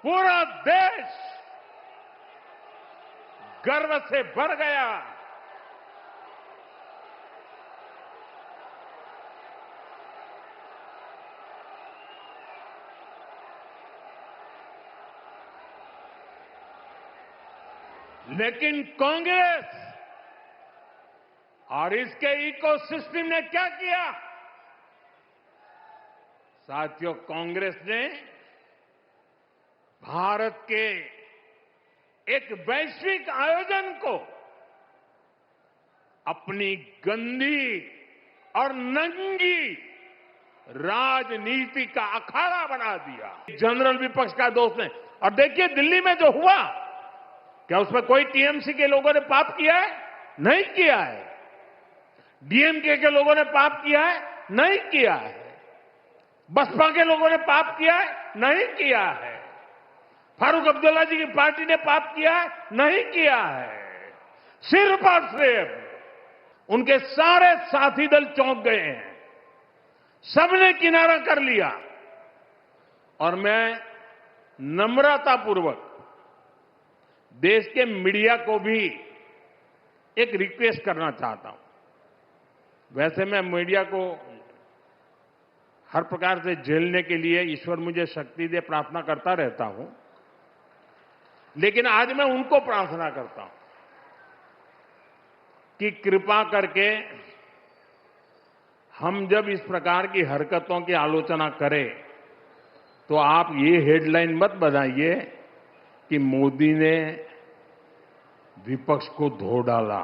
पूरा देश गर्व से भर गया। लेकिन कांग्रेस और इसके इकोसिस्टम ने क्या किया? साथियों, कांग्रेस ने भारत के एक वैश्विक आयोजन को अपनी गंदी और नंगी राजनीति का अखाड़ा बना दिया। जनरल विपक्ष का दोस्त ने, और देखिए दिल्ली में जो हुआ, क्या उसमें कोई टीएमसी के लोगों ने पाप किया है? नहीं किया है। डीएमके के लोगों ने पाप किया है? नहीं किया है। बसपा के लोगों ने पाप किया है? नहीं किया है। फारूक अब्दुल्ला जी की पार्टी ने पाप किया है? नहीं किया है। सिर्फ और सिर्फ उनके सारे साथी दल चौंक गए हैं, सबने किनारा कर लिया। और मैं नम्रतापूर्वक देश के मीडिया को भी एक रिक्वेस्ट करना चाहता हूं। वैसे मैं मीडिया को हर प्रकार से झेलने के लिए ईश्वर मुझे शक्ति दे प्रार्थना करता रहता हूं, लेकिन आज मैं उनको प्रार्थना करता हूं कि कृपा करके हम जब इस प्रकार की हरकतों की आलोचना करें तो आप ये हेडलाइन मत बनाइए कि मोदी ने विपक्ष को धो डाला।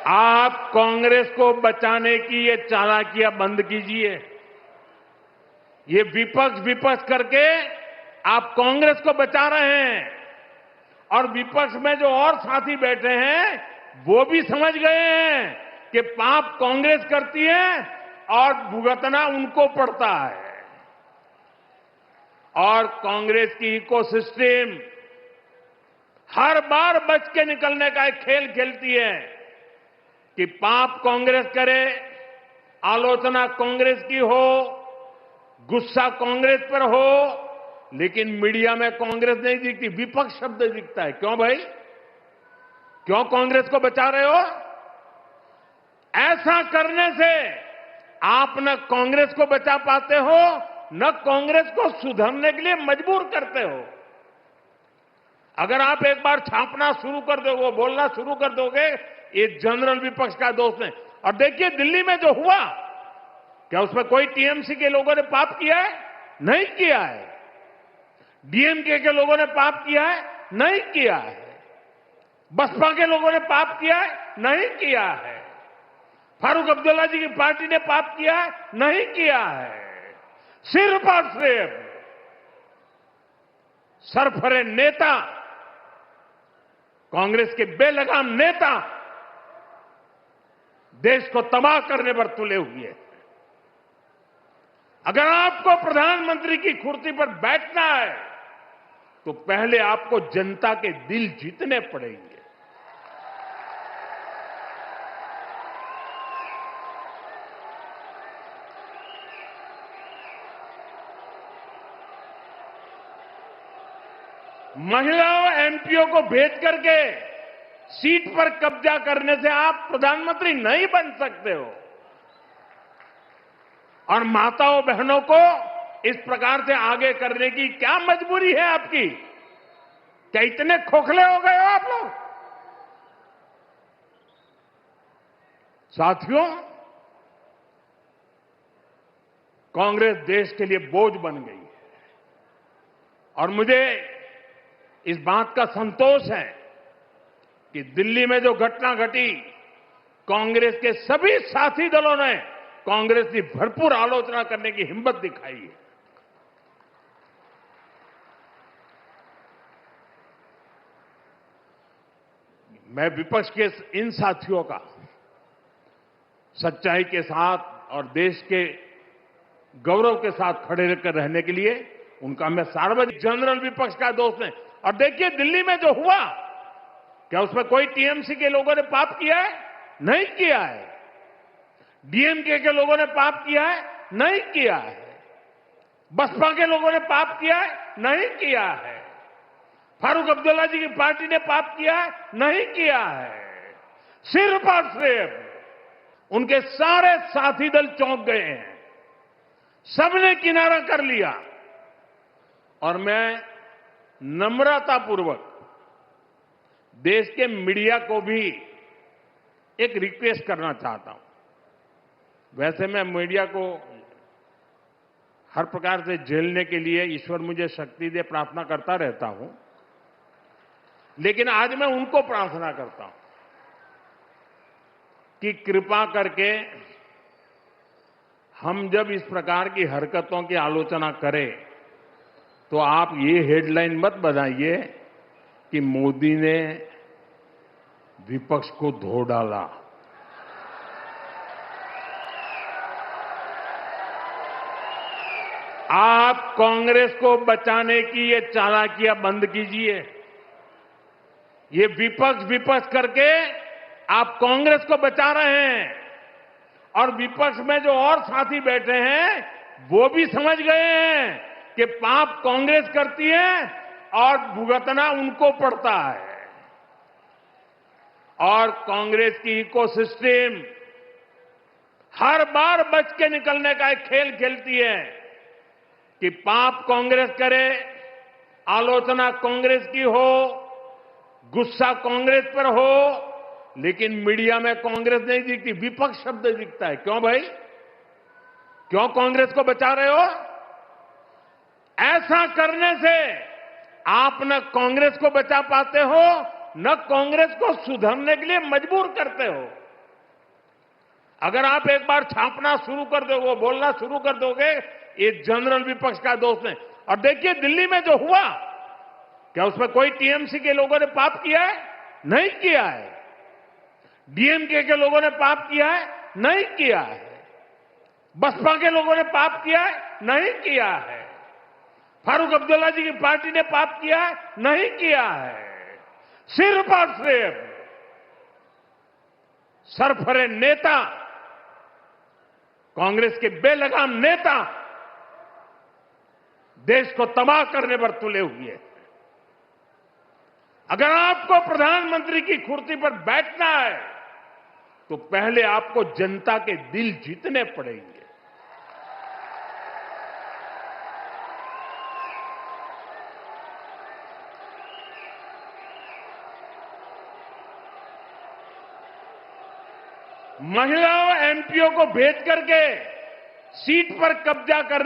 आप कांग्रेस को बचाने की ये चालाकियां बंद कीजिए। ये विपक्ष विपक्ष करके आप कांग्रेस को बचा रहे हैं, और विपक्ष में जो और साथी बैठे हैं वो भी समझ गए हैं कि पाप कांग्रेस करती है और भुगतना उनको पड़ता है। और कांग्रेस की इकोसिस्टम हर बार बच के निकलने का एक खेल खेलती है कि पाप कांग्रेस करे, आलोचना कांग्रेस की हो, गुस्सा कांग्रेस पर हो, लेकिन मीडिया में कांग्रेस नहीं दिखती, विपक्ष शब्द दिखता है। क्यों भाई? क्यों कांग्रेस को बचा रहे हो? ऐसा करने से आप न कांग्रेस को बचा पाते हो, न कांग्रेस को सुधरने के लिए मजबूर करते हो। अगर आप एक बार छापना शुरू कर दोगे, बोलना शुरू कर दोगे, ये जनरल विपक्ष का दोस्त है। और देखिए दिल्ली में जो हुआ, क्या उसमें कोई टीएमसी के लोगों ने पाप किया है? नहीं किया है। डीएमके के लोगों ने पाप किया है? नहीं किया है। बसपा के लोगों ने पाप किया है? नहीं किया है। फारूक अब्दुल्ला जी की पार्टी ने पाप किया है? नहीं किया है। सिर्फ और सिर्फ सरफरे नेता, कांग्रेस के बेलगाम नेता देश को तबाह करने पर तुले हुए हैं। अगर आपको प्रधानमंत्री की कुर्सी पर बैठना है तो पहले आपको जनता के दिल जीतने पड़ेंगे। महिलाओं एमपीओ को भेज करके सीट पर कब्जा करने से आप प्रधानमंत्री नहीं बन सकते हो। और माताओं बहनों को इस प्रकार से आगे करने की क्या मजबूरी है आपकी? क्या इतने खोखले हो गए हो आप लोग? साथियों, कांग्रेस देश के लिए बोझ बन गई है, और मुझे इस बात का संतोष है कि दिल्ली में जो घटना घटी, कांग्रेस के सभी साथी दलों ने कांग्रेस की भरपूर आलोचना करने की हिम्मत दिखाई है। मैं विपक्ष के इन साथियों का सच्चाई के साथ और देश के गौरव के साथ खड़े रहकर रहने के लिए उनका मैं सार्वजनिक जनरल विपक्ष का दोस्त है। और देखिए दिल्ली में जो हुआ, क्या उसमें कोई टीएमसी के लोगों ने पाप किया है? नहीं किया है। डीएमके के लोगों ने पाप किया है? नहीं किया है। बसपा के लोगों ने पाप किया है? नहीं किया है। फारूक अब्दुल्ला जी की पार्टी ने पाप किया है? नहीं किया है। सिर्फ और सिर्फ उनके सारे साथी दल चौंक गए हैं, सबने किनारा कर लिया। और मैं नम्रतापूर्वक देश के मीडिया को भी एक रिक्वेस्ट करना चाहता हूं। वैसे मैं मीडिया को हर प्रकार से झेलने के लिए ईश्वर मुझे शक्ति दे प्रार्थना करता रहता हूं, लेकिन आज मैं उनको प्रार्थना करता हूं कि कृपा करके हम जब इस प्रकार की हरकतों की आलोचना करें तो आप ये हेडलाइन मत बनाइए कि मोदी ने विपक्ष को धो डाला। आप कांग्रेस को बचाने की ये चालाकियां बंद कीजिए। ये विपक्ष करके आप कांग्रेस को बचा रहे हैं, और विपक्ष में जो और साथी बैठे हैं वो भी समझ गए हैं कि पाप कांग्रेस करती है और भुगतना उनको पड़ता है। और कांग्रेस की इकोसिस्टम हर बार बच के निकलने का एक खेल खेलती है कि पाप कांग्रेस करे, आलोचना कांग्रेस की हो, गुस्सा कांग्रेस पर हो, लेकिन मीडिया में कांग्रेस नहीं दिखती, विपक्ष शब्द दिखता है। क्यों भाई? क्यों कांग्रेस को बचा रहे हो? ऐसा करने से आप न कांग्रेस को बचा पाते हो, न कांग्रेस को सुधरने के लिए मजबूर करते हो। अगर आप एक बार छापना शुरू कर दोगे, बोलना शुरू कर दोगे, ये जनरल विपक्ष का दोस्त है। और देखिए दिल्ली में जो हुआ, क्या उसमें कोई टीएमसी के लोगों ने पाप किया है? नहीं किया है। डीएमके के लोगों ने पाप किया है? नहीं किया है। बसपा के लोगों ने पाप किया है? नहीं किया है। फारूक अब्दुल्ला जी की पार्टी ने पाप किया है? नहीं किया है। सिर्फ और सिर्फ सरफरे नेता, कांग्रेस के बेलगाम नेता देश को तबाह करने पर तुले हुए हैं। अगर आपको प्रधानमंत्री की कुर्सी पर बैठना है तो पहले आपको जनता के दिल जीतने पड़ेंगे। महिलाओं एमपीओ को भेज करके सीट पर कब्जा कर